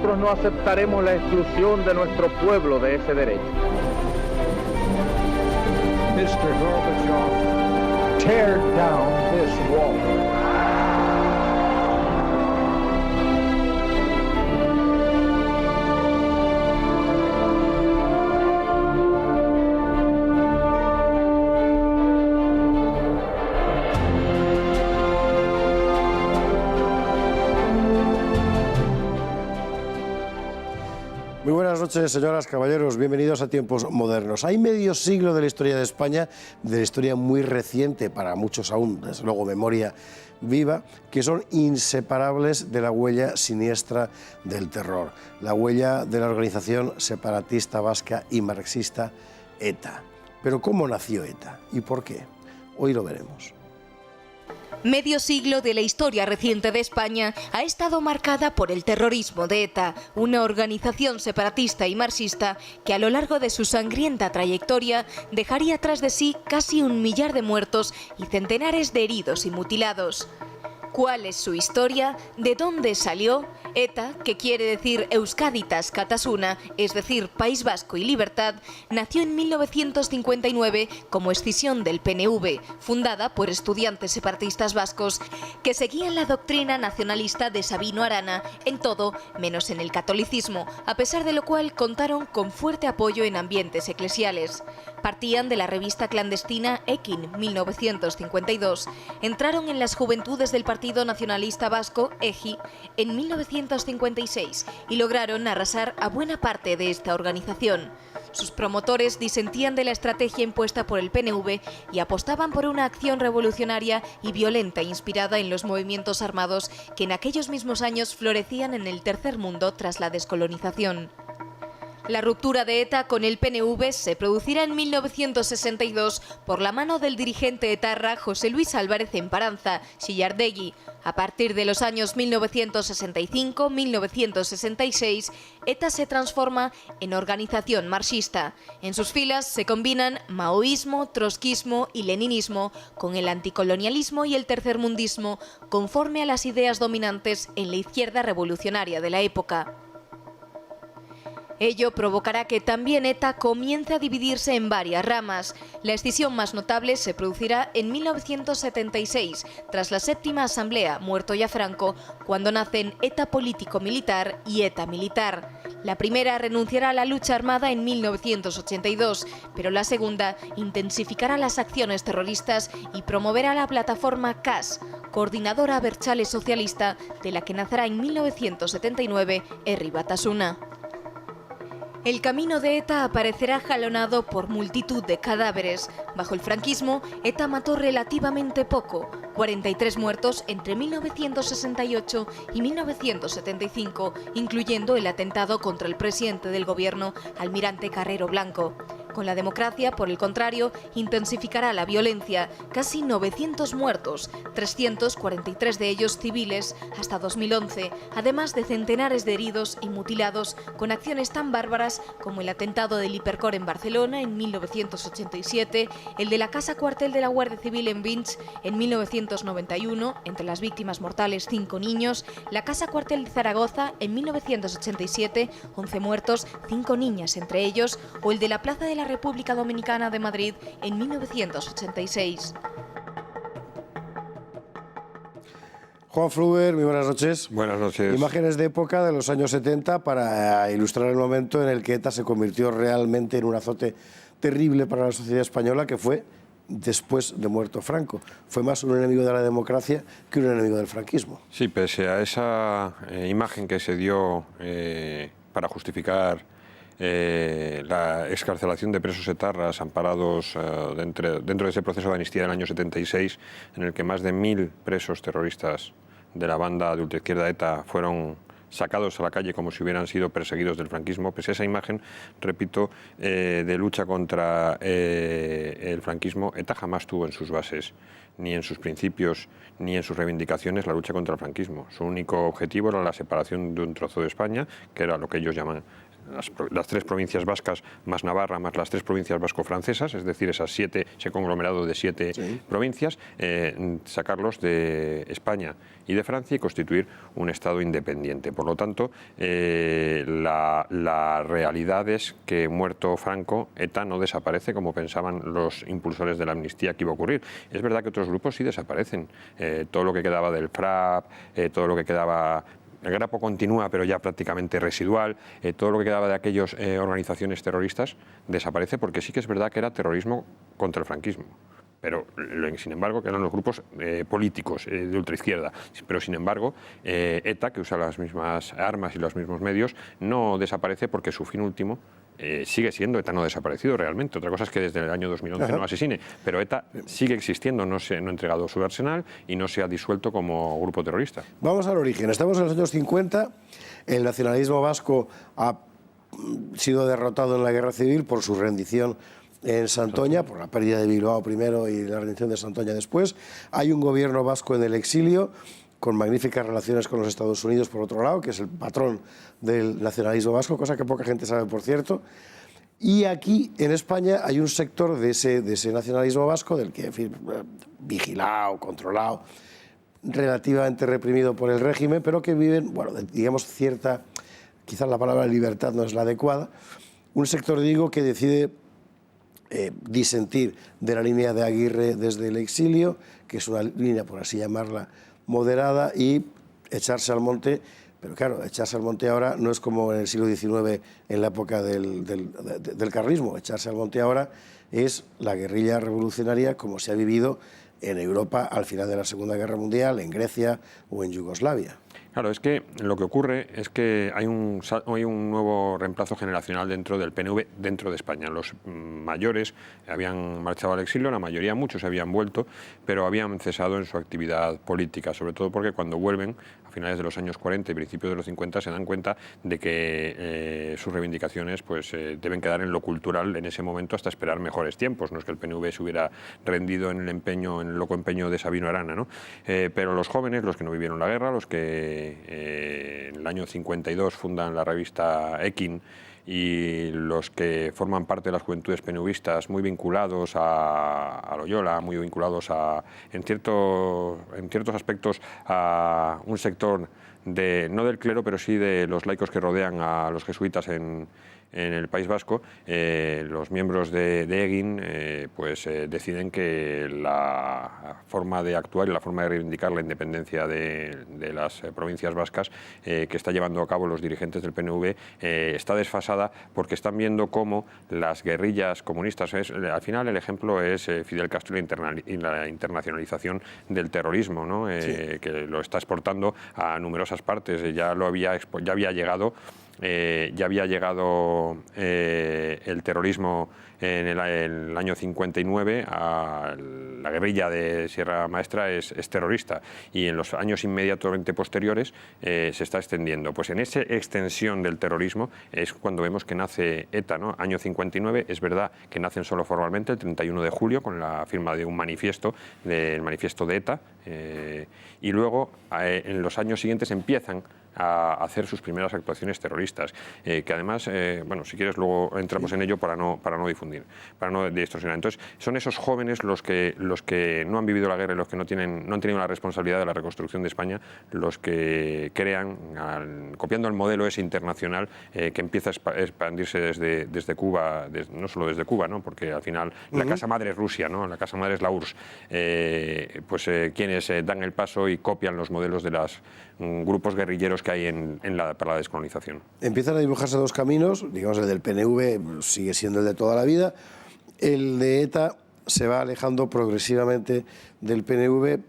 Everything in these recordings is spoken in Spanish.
nosotros no aceptaremos la exclusión de nuestro pueblo de ese derecho. Mr. Gorbachev, tear down this wall. Muy buenas noches, señoras, caballeros, bienvenidos a Tiempos Modernos. Hay medio siglo de la historia de España, de la historia muy reciente, para muchos aún, desde luego, memoria viva, que son inseparables de la huella siniestra del terror, la huella de la organización separatista vasca y marxista ETA. Pero ¿cómo nació ETA y por qué? Hoy lo veremos. Medio siglo de la historia reciente de España ha estado marcada por el terrorismo de ETA, una organización separatista y marxista que a lo largo de su sangrienta trayectoria dejaría tras de sí casi 1 millar de muertos y centenares de heridos y mutilados. ¿Cuál es su historia? ¿De dónde salió? ETA, que quiere decir Euskaditas Katasuna, es decir, País Vasco y Libertad, nació en 1959 como escisión del PNV, fundada por estudiantes separatistas vascos que seguían la doctrina nacionalista de Sabino Arana en todo menos en el catolicismo, a pesar de lo cual contaron con fuerte apoyo en ambientes eclesiales. Partían de la revista clandestina Ekin, 1952, entraron en las juventudes del Partido Nacionalista Vasco, EGI, en 1956 y lograron arrasar a buena parte de esta organización. Sus promotores disentían de la estrategia impuesta por el PNV y apostaban por una acción revolucionaria y violenta inspirada en los movimientos armados que en aquellos mismos años florecían en el tercer mundo tras la descolonización. La ruptura de ETA con el PNV se producirá en 1962 por la mano del dirigente etarra José Luis Álvarez Emparanza, Xillardegui. A partir de los años 1965-1966, ETA se transforma en organización marxista. En sus filas se combinan maoísmo, trotskismo y leninismo con el anticolonialismo y el tercermundismo, conforme a las ideas dominantes en la izquierda revolucionaria de la época. Ello provocará que también ETA comience a dividirse en varias ramas. La escisión más notable se producirá en 1976, tras la séptima asamblea, muerto ya Franco, cuando nacen ETA político-militar y ETA militar. La primera renunciará a la lucha armada en 1982, pero la segunda intensificará las acciones terroristas y promoverá la plataforma CAS, Coordinadora Abertzale Socialista, de la que nacerá en 1979 Herri Batasuna. El camino de ETA aparecerá jalonado por multitud de cadáveres. Bajo el franquismo, ETA mató relativamente poco, 43 muertos entre 1968 y 1975, incluyendo el atentado contra el presidente del gobierno, almirante Carrero Blanco. Con la democracia, por el contrario, intensificará la violencia, casi 900 muertos, 343 de ellos civiles, hasta 2011, además de centenares de heridos y mutilados con acciones tan bárbaras como el atentado del Hipercor en Barcelona en 1987, el de la Casa Cuartel de la Guardia Civil en Vinç en 1991, entre las víctimas mortales 5 niños, la Casa Cuartel de Zaragoza en 1987, 11 muertos, 5 niñas entre ellos, o el de la Plaza de la República Dominicana de Madrid en 1986. Juan Fruber, muy buenas noches. Buenas noches. Imágenes de época de los años 70 para ilustrar el momento en el que ETA se convirtió realmente en un azote terrible para la sociedad española, que fue después de muerto Franco. Fue más un enemigo de la democracia que un enemigo del franquismo. Sí, pese a esa imagen que se dio para justificar la excarcelación de presos etarras amparados dentro de ese proceso de amnistía del año 76, en el que más de 1000 presos terroristas de la banda de ultraizquierda ETA fueron sacados a la calle como si hubieran sido perseguidos del franquismo. Pese a esa imagen, repito, de lucha contra el franquismo, ETA jamás tuvo en sus bases, ni en sus principios, ni en sus reivindicaciones, la lucha contra el franquismo. Su único objetivo era la separación de un trozo de España, que era lo que ellos llaman las 3 provincias vascas más Navarra, más las 3 provincias vasco-francesas, es decir, ese conglomerado de 7 provincias, sacarlos de España y de Francia y constituir un Estado independiente. Por lo tanto, la realidad es que muerto Franco, ETA no desaparece como pensaban los impulsores de la amnistía que iba a ocurrir. Es verdad que otros grupos sí desaparecen. Todo lo que quedaba del FRAP, todo lo que quedaba... El Grapo continúa, pero ya prácticamente residual. Todo lo que quedaba de aquellas organizaciones terroristas desaparece, porque sí que es verdad que era terrorismo contra el franquismo. Pero, sin embargo, que eran los grupos políticos de ultraizquierda. Pero, sin embargo, ETA, que usa las mismas armas y los mismos medios, no desaparece porque su fin último sigue siendo. ETA no ha desaparecido realmente. Otra cosa es que desde el año 2011 no asesine. Pero ETA sigue existiendo, no ha entregado su arsenal y no se ha disuelto como grupo terrorista. Vamos al origen. Estamos en los años 50. El nacionalismo vasco ha sido derrotado en la guerra civil por su rendición en Santoña, por la pérdida de Bilbao primero y la rendición de Santoña después. Hay un gobierno vasco en el exilio, con magníficas relaciones con los Estados Unidos, por otro lado, que es el patrón del nacionalismo vasco, cosa que poca gente sabe, por cierto. Y aquí, en España, hay un sector de ese nacionalismo vasco, del que, en fin, vigilado, controlado, relativamente reprimido por el régimen, pero que viven, bueno, digamos, cierta, quizás la palabra libertad no es la adecuada, un sector, digo, que decide disentir de la línea de Aguirre desde el exilio, que es una línea, por así llamarla, moderada, y echarse al monte. Pero claro, echarse al monte ahora no es como en el siglo XIX, en la época del carlismo. Echarse al monte ahora es la guerrilla revolucionaria como se ha vivido en Europa al final de la Segunda Guerra Mundial, en Grecia o en Yugoslavia. Claro, es que lo que ocurre es que hay un nuevo reemplazo generacional dentro del PNV, dentro de España. Los mayores habían marchado al exilio, la mayoría, muchos habían vuelto, pero habían cesado en su actividad política, sobre todo porque cuando vuelven, a finales de los años 40 y principios de los 50, se dan cuenta de que sus reivindicaciones deben quedar en lo cultural en ese momento hasta esperar mejores tiempos. No es que el PNV se hubiera rendido en el loco empeño de Sabino Arana, ¿no? Pero los jóvenes, los que no vivieron la guerra, los que en el año 52 fundan la revista Ekin, y los que forman parte de las juventudes PNVistas, muy vinculados a Loyola, muy vinculados en ciertos aspectos a un sector no del clero, pero sí de los laicos que rodean a los jesuitas en el País Vasco, los miembros de Egin deciden que la forma de actuar y la forma de reivindicar la independencia de las provincias vascas que está llevando a cabo los dirigentes del PNV está desfasada, porque están viendo cómo las guerrillas comunistas, al final el ejemplo es Fidel Castro y la internacionalización del terrorismo, ¿no? Que lo está exportando a numerosas partes. Ya había llegado el terrorismo en el año 59, la guerrilla de Sierra Maestra es terrorista, y en los años inmediatamente posteriores se está extendiendo. Pues en esa extensión del terrorismo es cuando vemos que nace ETA, ¿no? Año 59, es verdad que nacen solo formalmente el 31 de julio con la firma de un manifiesto, del manifiesto de ETA, y luego en los años siguientes empiezan a hacer sus primeras actuaciones terroristas, que además, si quieres luego entramos en ello para no difundir, para no distorsionar. Entonces, son esos jóvenes los que no han vivido la guerra y los que no han tenido la responsabilidad de la reconstrucción de España, los que crean, copiando el modelo ese internacional que empieza a expandirse desde Cuba, no solo desde Cuba, ¿no? Porque al final la casa madre es Rusia, ¿no? La casa madre es la URSS, quienes dan el paso y copian los modelos de los grupos guerrilleros que hay para la descolonización. Empiezan a dibujarse dos caminos, digamos, el del PNV sigue siendo el de toda la vida, el de ETA se va alejando progresivamente del PNV,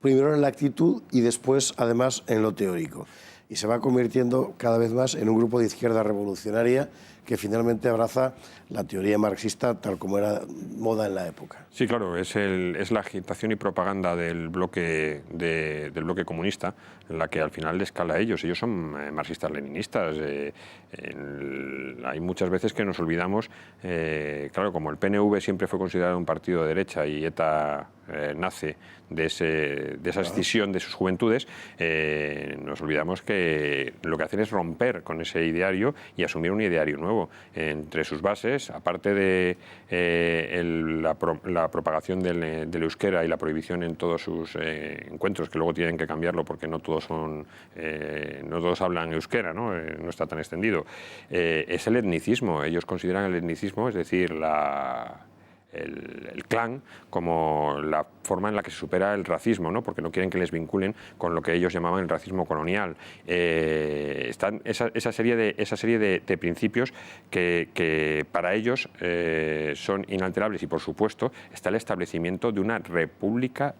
primero en la actitud y después, además, en lo teórico. Y se va convirtiendo cada vez más en un grupo de izquierda revolucionaria que finalmente abraza la teoría marxista tal como era moda en la época. Sí, claro, es la agitación y propaganda del bloque comunista, en la que al final les cala a ellos. Ellos son marxistas-leninistas. Hay muchas veces que nos olvidamos, claro, como el PNV siempre fue considerado un partido de derecha y ETA nace de esa escisión de sus juventudes, nos olvidamos que lo que hacen es romper con ese ideario y asumir un ideario nuevo. Entre sus bases, aparte de la propagación del euskera y la prohibición en todos sus encuentros, que luego tienen que cambiarlo porque no todos hablan euskera, ¿no? No está tan extendido, es el etnicismo. Ellos consideran el etnicismo, es decir, el clan, como la forma en la que se supera el racismo, ¿no? Porque no quieren que les vinculen con lo que ellos llamaban el racismo colonial. Están esa serie de principios que para ellos son inalterables, y por supuesto está el establecimiento de una república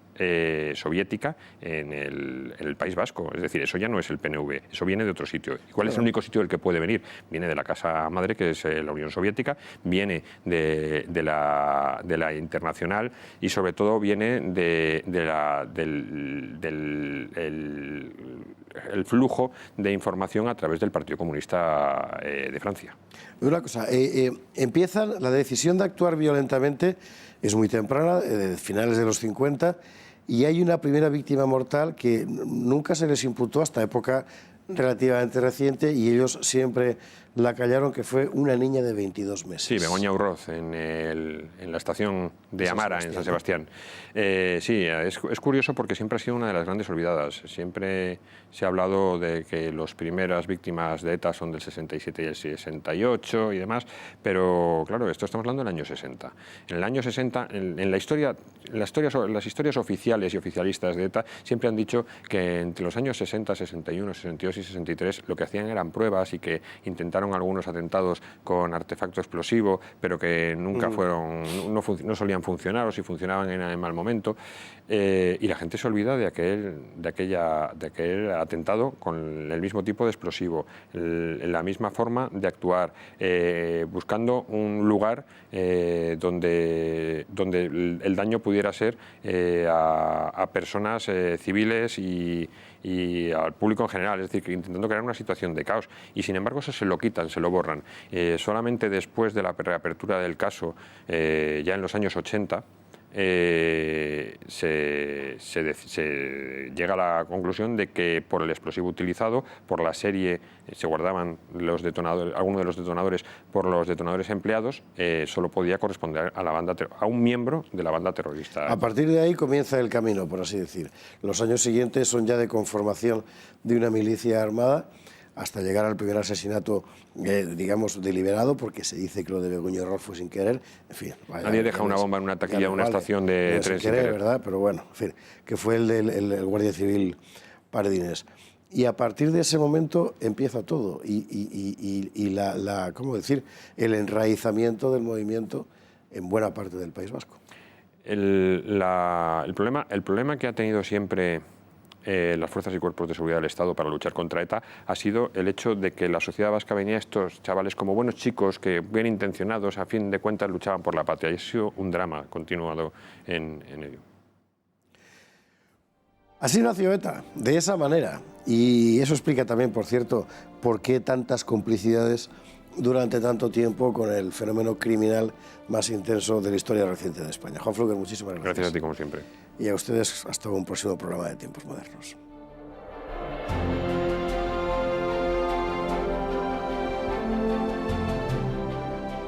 soviética en el País Vasco. Es decir, eso ya no es el PNV, eso viene de otro sitio. ¿Y cuál es el único sitio del que puede venir? Viene de la casa madre, que es la Unión Soviética, viene de la Internacional, y sobre todo viene el flujo de información a través del Partido Comunista de Francia. Una cosa, empiezan, la decisión de actuar violentamente es muy temprana, de finales de los 50, y hay una primera víctima mortal que nunca se les imputó hasta época relativamente reciente, y ellos siempre la callaron, que fue una niña de 22 meses. Sí, Begoña Urroz, en la estación de Amara, en San Sebastián. Sí, es curioso porque siempre ha sido una de las grandes olvidadas. Siempre se ha hablado de que las primeras víctimas de ETA son del 67 y el 68 y demás, pero claro, esto estamos hablando del año 60. En el año 60, las historias oficiales y oficialistas de ETA siempre han dicho que entre los años 60, 61, 62 y 63 lo que hacían eran pruebas, y que intentaron algunos atentados con artefacto explosivo, pero que nunca no solían funcionar, o si funcionaban en mal momento, y la gente se olvida de aquel atentado con el mismo tipo de explosivo, la misma forma de actuar, buscando un lugar donde el daño pudiera ser a personas civiles y al público en general, es decir, intentando crear una situación de caos, y sin embargo eso se lo quitan, se lo borran. Solamente después de la reapertura del caso, ya en los años 80, se llega a la conclusión de que por el explosivo utilizado, por la serie, se guardaban algunos de los detonadores por los detonadores empleados, solo podía corresponder a un miembro de la banda terrorista. A partir de ahí comienza el camino, por así decir. Los años siguientes son ya de conformación de una milicia armada, hasta llegar al primer asesinato, digamos, deliberado, porque se dice que lo de Begoña Urroz fue sin querer. En fin, nadie deja una bomba en una taquilla de una estación de tren sin querer, ¿verdad? Pero bueno, en fin, que fue el Guardia Civil Pardines. Y a partir de ese momento empieza todo, y ¿cómo decir?, el enraizamiento del movimiento en buena parte del País Vasco. El problema que ha tenido siempre las fuerzas y cuerpos de seguridad del Estado para luchar contra ETA ha sido el hecho de que la sociedad vasca venía estos chavales como buenos chicos que, bien intencionados, a fin de cuentas luchaban por la patria, y ha sido un drama continuado en ello. Así nació ETA, de esa manera, y eso explica también, por cierto, por qué tantas complicidades durante tanto tiempo con el fenómeno criminal más intenso de la historia reciente de España. Juan Fluger, muchísimas gracias. Gracias a ti, como siempre. Y a ustedes, hasta un próximo programa de Tiempos Modernos.